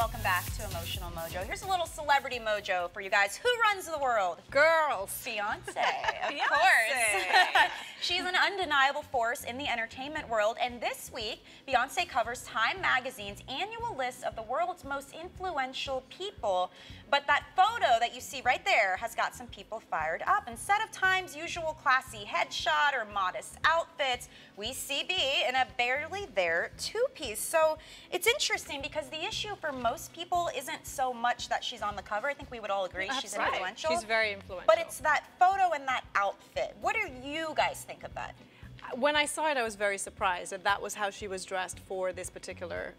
welcome back to Emotional Mojo. Here's a little celebrity mojo for you guys. Who runs the world? Girls. Beyonce, of course. She's an undeniable force in the entertainment world, and this week, Beyonce covers Time Magazine's annual list of the world's most influential people. But that photo that you see right there has got some people fired up. Instead of Time's usual classy headshot or modest outfits, we see B in a barely there two-piece. So it's interesting because the issue for most people isn't so much that she's on the cover. I think we would all agree she's influential. She's very influential. But it's that photo and that outfit. What do you guys think of that? When I saw it, I was very surprised that that was how she was dressed for this particular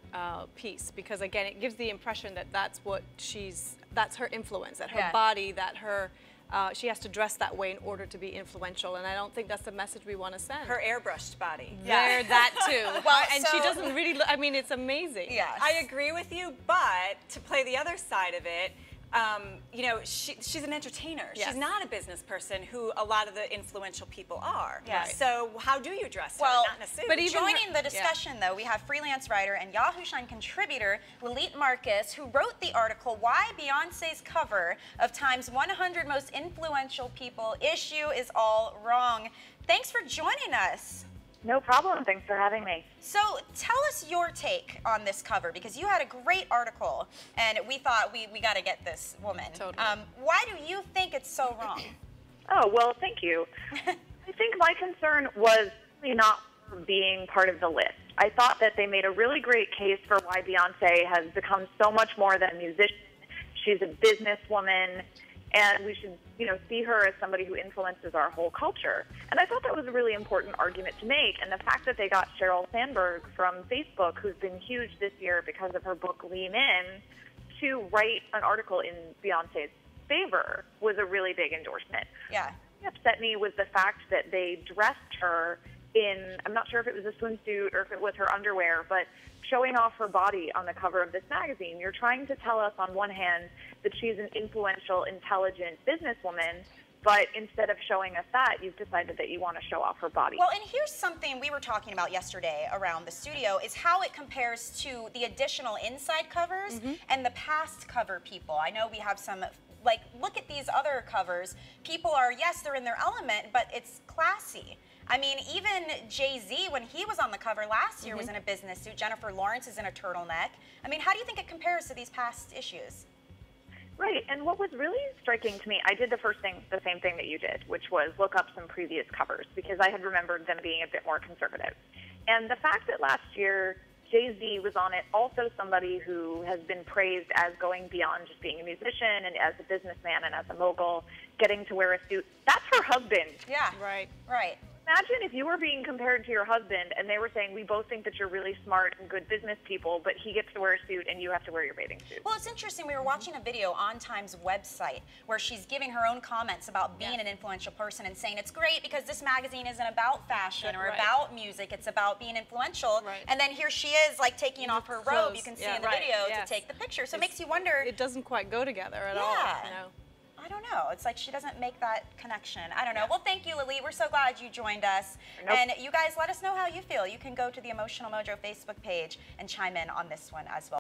piece, because again, it gives the impression that that's her influence, that her body, that her, she has to dress that way in order to be influential, and I don't think that's the message we want to send. Her airbrushed body. Yeah, that too. Well, and she doesn't really, I mean, it's amazing. Yes. I agree with you, but to play the other side of it, you know, she's an entertainer. Yes. She's not a business person who a lot of the influential people are. Yes. So how do you dress her? Well, not in a suit. but joining the discussion, though, we have freelance writer and Yahoo Shine contributor Lilit Marcus, who wrote the article, Why Beyonce's Cover of Time's 100 Most Influential People Issue is All Wrong. Thanks for joining us. No problem. Thanks for having me. So tell us your take on this cover, because you had a great article, and we thought we got to get this woman. Totally. Why do you think it's so wrong? Oh, well, thank you. I think my concern was really not being part of the list. I thought that they made a really great case for why Beyonce has become so much more than a musician. She's a businesswoman, and we should, you know, see her as somebody who influences our whole culture. And I thought that was a really important argument to make. And the fact that they got Sheryl Sandberg from Facebook, who's been huge this year because of her book Lean In, to write an article in Beyonce's favor was a really big endorsement. Yeah. What upset me was the fact that they dressed her in, I'm not sure if it was a swimsuit or if it was her underwear, but showing off her body on the cover of this magazine. You're trying to tell us on one hand that she's an influential, intelligent businesswoman, but instead of showing us that, you've decided that you want to show off her body. Well, and here's something we were talking about yesterday around the studio, is how it compares to the additional inside covers and the past cover people. I know we have some, like, look at these other covers. People are, yes, they're in their element, but it's classy. I mean, even Jay-Z, when he was on the cover last year, was in a business suit. Jennifer Lawrence is in a turtleneck. I mean, how do you think it compares to these past issues? Right, and what was really striking to me, I did the same thing that you did, which was look up some previous covers, because I had remembered them being a bit more conservative. And the fact that last year Jay-Z was on it, also somebody who has been praised as going beyond just being a musician and as a businessman and as a mogul, getting to wear a suit, that's her husband. Yeah. Right. Right. Imagine if you were being compared to your husband and they were saying, we both think that you're really smart and good business people, but he gets to wear a suit and you have to wear your bathing suit. Well, it's interesting. We were watching a video on Time's website where she's giving her own comments about being an influential person and saying it's great because this magazine isn't about fashion or about music. It's about being influential. Right. And then here she is, like, taking off her robe. You can see in the video to take the picture. So it makes you wonder. It doesn't quite go together at all. You know? I don't know. It's like she doesn't make that connection. I don't know. Well, thank you, Lilit. We're so glad you joined us. And you guys, let us know how you feel. You can go to the Emotional Mojo Facebook page and chime in on this one as well.